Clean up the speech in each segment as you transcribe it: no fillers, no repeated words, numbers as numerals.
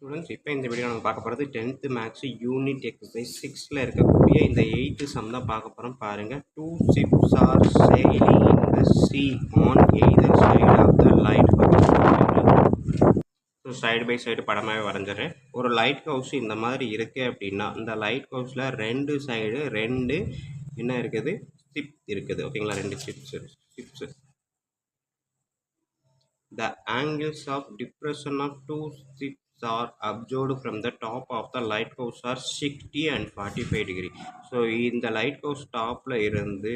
Students, இப்போ இந்த video நம்ம பார்க்க போகிறது 10th மேக்ஸ் யூனிட் எக்ஸசைஸ் 6ல் இருக்கக்கூடிய இந்த 8th சம் தான் பார்க்க போகிறோம். பாருங்கள், 2 ships are sailing in the sea on either side of the lighthouse. So side by side படமாகவே வரைஞ்சிடுறேன். ஒரு லைட் ஹவுஸ் இந்த மாதிரி இருக்குது அப்படின்னா இந்த லைட் ஹவுஸில் ரெண்டு சைடு ரெண்டு என்ன இருக்குது, ஷிப் இருக்குது. ஓகேங்களா, ரெண்டு ships. The angles of depression of two ships are observed from the top of the lighthouse are 60 and 45 degree. So இந்த லைட் ஹவுஸ் டாப்பில் இருந்து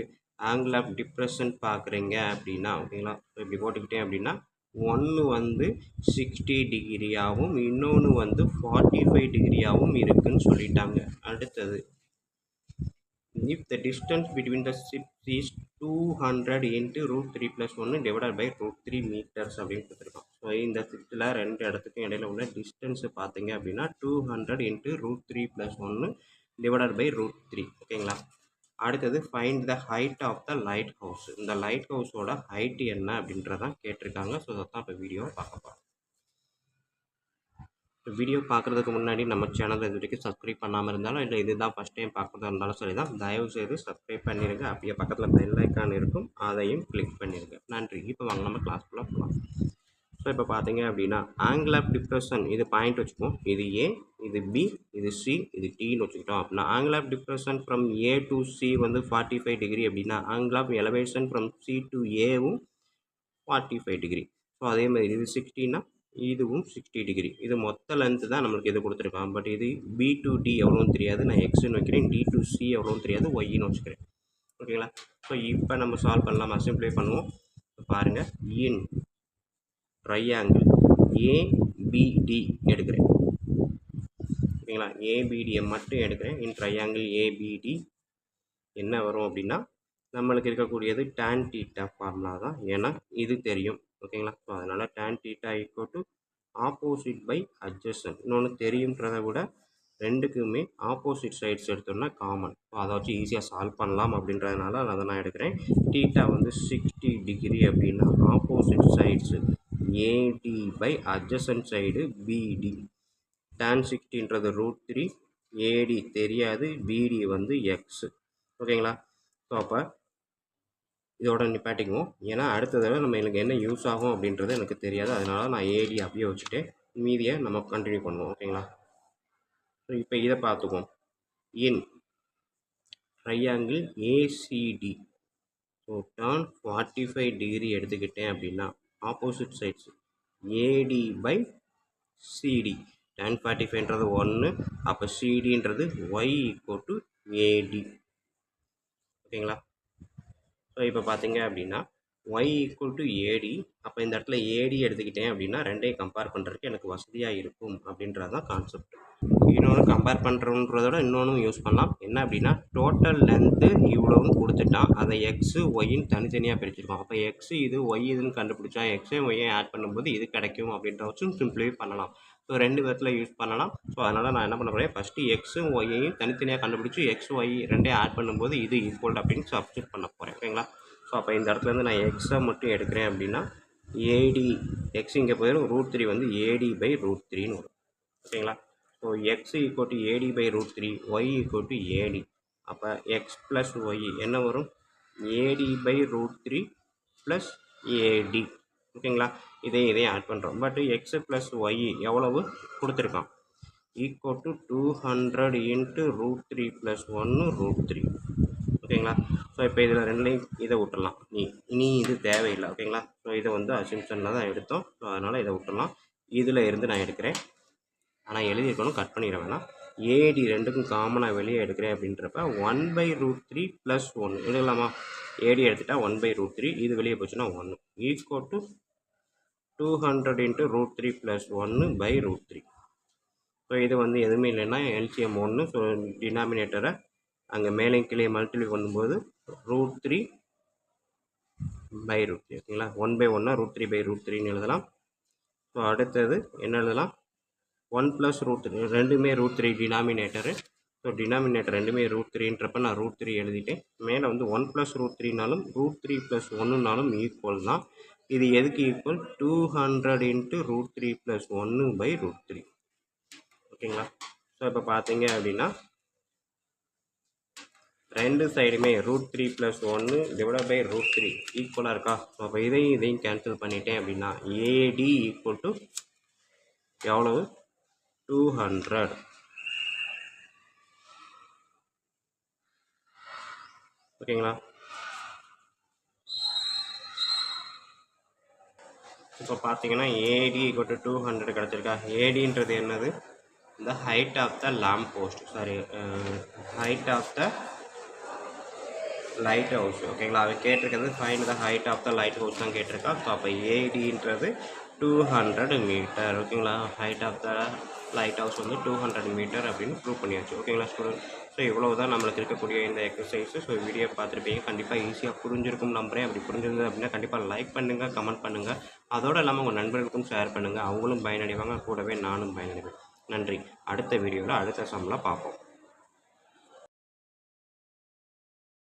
ஆங்கிள் ஆஃப் டிப்ரெஷன் பார்க்குறீங்க அப்படின்னா, ஓகேங்களா, ஸோ இப்படி போட்டுக்கிட்டேன் அப்படின்னா ஒன்று வந்து 60 டிகிரியாகவும் இன்னொன்று வந்து 45 டிகிரியாகவும் இருக்குன்னு சொல்லிட்டாங்க. அடுத்தது, if the distance between the ships is 200 into root 3 plus 1 divided by root 3 meters அப்படின்னு கொடுத்துருக்கோம். ஸோ இந்த ஷிப்பில் ரெண்டு இடத்துக்கும் இடையில உள்ள டிஸ்டன்ஸு பார்த்தீங்க அப்படின்னா 200 into root 3 plus 1 divided by root 3. ஓகேங்களா. அடுத்தது, find the height of the light house. இந்த லைட் ஹவுஸோட ஹைட் என்ன அப்படின்றதான் கேட்டிருக்காங்க. ஸோ அதான் இப்போ வீடியோவை பார்க்க போகிறோம். வீடியோ பார்க்குறதுக்கு முன்னாடி நம்ம சேனல் இது வரைக்கும் சப்ஸ்கிரைப் பண்ணாமல் இருந்தாலும், இல்லை இதுதான் ஃபஸ்ட் டைம் பார்க்குறதா இருந்தாலும் சரி தான், தயவுசெய்து சப்ஸ்கிரைப் பண்ணிடுங்க. அப்படியே பக்கத்தில் பெல் ஐக்கான் இருக்கும், அதையும் கிளிக் பண்ணிடுங்க. நன்றி. இப்போ வாங்க நம்ம கிளாஸ்க்குள்ளே போகலாம். ஸோ இப்போ பார்த்தீங்க அப்படின்னா ஆங்கிள் ஆஃப் டிப்ரெஷன் இது பாயிண்ட் வச்சுப்போம். இது ஏ, இது பி, இது சி, இது டின்னு வச்சுக்கிட்டோம் அப்படின்னா angle of depression from A to C வந்து 45 டிகிரி அப்படின்னா angle of elevation from C to ஏவும் 45 டிகிரி. ஸோ அதே மாதிரி இது 60னா இதுவும் 60 டிகிரி. இது மொத்த லென்த்து தான் நம்மளுக்கு இது கொடுத்துருக்கான். பட் இது பி டு டி எவ்வளோன்னு தெரியாது, நான் எக்ஸ்ன்னு வைக்கிறேன். டி டு சி எவ்வளோன்னு தெரியாது, ஒய்ன்னு வச்சுக்கிறேன். ஓகேங்களா. ஸோ இப்போ நம்ம சால்வ் பண்ணலாம், சிம்பிளை பண்ணுவோம். பாருங்கள், இன் ட்ரையாங்கிள் ஏபிடி எடுக்கிறேன். ஓகேங்களா, ஏபிடியை மட்டும் எடுக்கிறேன். இன் ட்ரையாங்கிள் ஏபிடி என்ன வரும் அப்படின்னா நம்மளுக்கு இருக்கக்கூடியது tan θ ஃபார்முலா தான். ஏன்னா இது தெரியும். ஓகேங்களா. ஸோ அதனால் tan θ equal to opposite by adjacent. இன்னொன்று தெரியுன்றதை விட ரெண்டுக்குமே ஆப்போசிட் சைட்ஸ் எடுத்தோம்னா காமன். ஸோ அதை வச்சு ஈஸியாக சால்வ் பண்ணலாம் அப்படின்றதுனால அதை நான் எடுக்கிறேன். θ வந்து 60 டிகிரி அப்படின்னா opposite sides AD by adjacent side BD. tan 60ன்றது √3, ஏடி தெரியாது, பிடி வந்து எக்ஸு. ஓகேங்களா. ஸோ அப்போ இதோட நிப்பாட்டிக்குவோம். ஏன்னா அடுத்த தடவை நம்ம எனக்கு என்ன யூஸ் ஆகும் அப்படின்றது எனக்கு தெரியாது. அதனால் நான் ஏடி அப்படியே வச்சுட்டு மீதியை நம்ம கண்டினியூ பண்ணுவோம். ஓகேங்களா. ஸோ இப்போ இதை பார்த்துக்குவோம். In triangle ACD so turn 45 degree எடுத்துக்கிட்டேன் அப்படின்னா opposite sides AD by CD. tan 45ன்றது 1, அப்போ சிடின்றது ஒய் ஈக்குவல் டு ஏடி. ஓகேங்களா. ஸோ இப்போ பார்த்தீங்க அப்படின்னா ஒய் ஈக்குவல் டு ஏடி. அப்போ இந்த இடத்துல ஏடி எடுத்துக்கிட்டேன் அப்படின்னா ரெண்டையும் கம்பேர் பண்ணுறதுக்கு எனக்கு வசதியாக இருக்கும் அப்படின்றது தான் கான்செப்ட். இன்னொன்று கம்பேர் பண்ணுறோன்றதோட இன்னொன்று யூஸ் பண்ணலாம். என்ன அப்படின்னா டோட்டல் லென்த்து இவ்வளோன்னு கொடுத்துட்டான், அதை எக்ஸு ஒய்ன்னு தனித்தனியாக பிரிச்சிருக்கோம். அப்போ எக்ஸு இது ஒய் இதுன்னு கண்டுபிடிச்சா எக்ஸையும் ஒய்யும் ஆட் பண்ணும்போது இது கிடைக்கும் அப்படின்ற வச்சும் சிம்பிளிஃபை பண்ணலாம். ஸோ ரெண்டு விதத்தில் யூஸ் பண்ணலாம். ஸோ அதனால் நான் என்ன பண்ண போகிறேன், ஃபஸ்ட்டு எக்ஸும் ஒய்யையும் தனித்தனியாக கண்டுபிடிச்சி எக்ஸ் ஒய் ரெண்டையும் ஆட் பண்ணும்போது இது ஈக்குவல் அப்படின்னு சப்ஸ்டிட் பண்ண போகிறேன். ஓகேங்களா. ஸோ அப்போ இந்த இடத்துலேருந்து நான் எக்ஸை மட்டும் எடுக்கிறேன் அப்படின்னா ஏடி எக்ஸ் இங்கே போயிடும், √3 வந்து ஏடி பை √3ன்னு வரும். ஓகேங்களா. So X equal to AD by √3, Y equal to AD. அப்போ எக்ஸ் ப்ளஸ் ஒய் என்ன வரும், ஏடி பை √3 ப்ளஸ் ஏடி. ஓகேங்களா. இதையும் ஆட் பண்ணுறோம். பட் எக்ஸ் ப்ளஸ் ஒய் எவ்வளவு கொடுத்துருக்கான், ஈக்குவல் டு 200 இன்ட்டு √3 ப்ளஸ் 1 √3. ஓகேங்களா. ஸோ இப்போ இதில் ரெண்டுலேயும் இதை விட்டுடலாம், இனி இது தேவையில்லை. ஓகேங்களா. ஸோ இதை வந்து அசிம்ஷனில் தான் எடுத்தோம். ஸோ அதனால் இதை விட்டுடலாம். இதில் இருந்து நான் எடுக்கிறேன். ஆனால் எழுதியிருக்கணும், கட் பண்ணிட வேணாம். ஏடி ரெண்டுக்கும் காமனாக வெளியே எடுக்கிறேன் அப்படின்றப்ப 1/√3 ப்ளஸ் 1 எடுக்கலாமா. ஏடி எடுத்துட்டா 1/√3, இது வெளியே போச்சுன்னா 1 equal to 200 into √3 plus 1/√3. So இது வந்து எதுவுமே இல்லைன்னா எல்சிஎம் 1. ஸோ டினாமினேட்டரை அங்கே மேலே கீழே மல்டிப்ளை பண்ணும்போது √3/√3. ஓகேங்களா. 1/1 √3/√3ன்னு எழுதலாம். ஸோ அடுத்தது என்ன எழுதலாம், 1 + √3 ரெண்டுமே √3 டினாமினேட்டரு. ஸோ டினாமினேட்டர் ரெண்டுமே √3ன்றப்ப நான் √3 எழுதிட்டேன். மேலே வந்து 1 + √3னாலும் √3 + 1னாலும் ஈக்குவல் தான். இது எதுக்கு ஈக்குவல், 200 இன்ட்டு √3 + 1/√3. ஓகேங்களா. ஸோ இப்போ பார்த்தீங்க அப்படின்னா ரெண்டு சைடுமே √3 + 1 / √3 ஈக்குவலாக இருக்கா. ஸோ அப்போ இதையும் கேன்சல் பண்ணிட்டேன் அப்படின்னா ஏடி ஈக்குவல் டு எவ்வளவு 200. ஓகேங்களா. இப்போ பார்த்தீங்கன்னா ஏடி ஈக்குவல் டு 200 கிடச்சிருக்கா. ஏடின்றது என்னது, இந்த height of the lamp post, sorry height of the light house. ஓகேங்களா. அது கேட்டிருக்கிறது find the height of the light house தான் கேட்டிருக்கா. ஸோ அப்போ ஏடின்றது 200 மீட்டர். ஓகேங்களா. Height of the light house வந்து 200 மீட்டர் அப்படின்னு ப்ரூவ் பண்ணியாச்சு. ஓகேங்களா ஸ்டூடெண்ட். ஸோ இவ்வளோ தான் நம்மளுக்கு இருக்கக்கூடிய இந்த எக்ஸசைஸு. ஸோ வீடியோ பார்த்துருப்பீங்க, கண்டிப்பாக ஈஸியாக புரிஞ்சிருக்கும் நம்புறேன். அப்படி புரிஞ்சிருந்தது அப்படின்னா கண்டிப்பாக லைக் பண்ணுங்கள், கமெண்ட் பண்ணுங்கள். அதோடு இல்லாமல் உங்கள் நண்பர்களுக்கும் ஷேர் பண்ணுங்கள். அவங்களும் பயனடைவாங்க, கூடவே நானும் பயனடைவேன். நன்றி. அடுத்த வீடியோவில் அடுத்த சம்மில் பார்ப்போம்.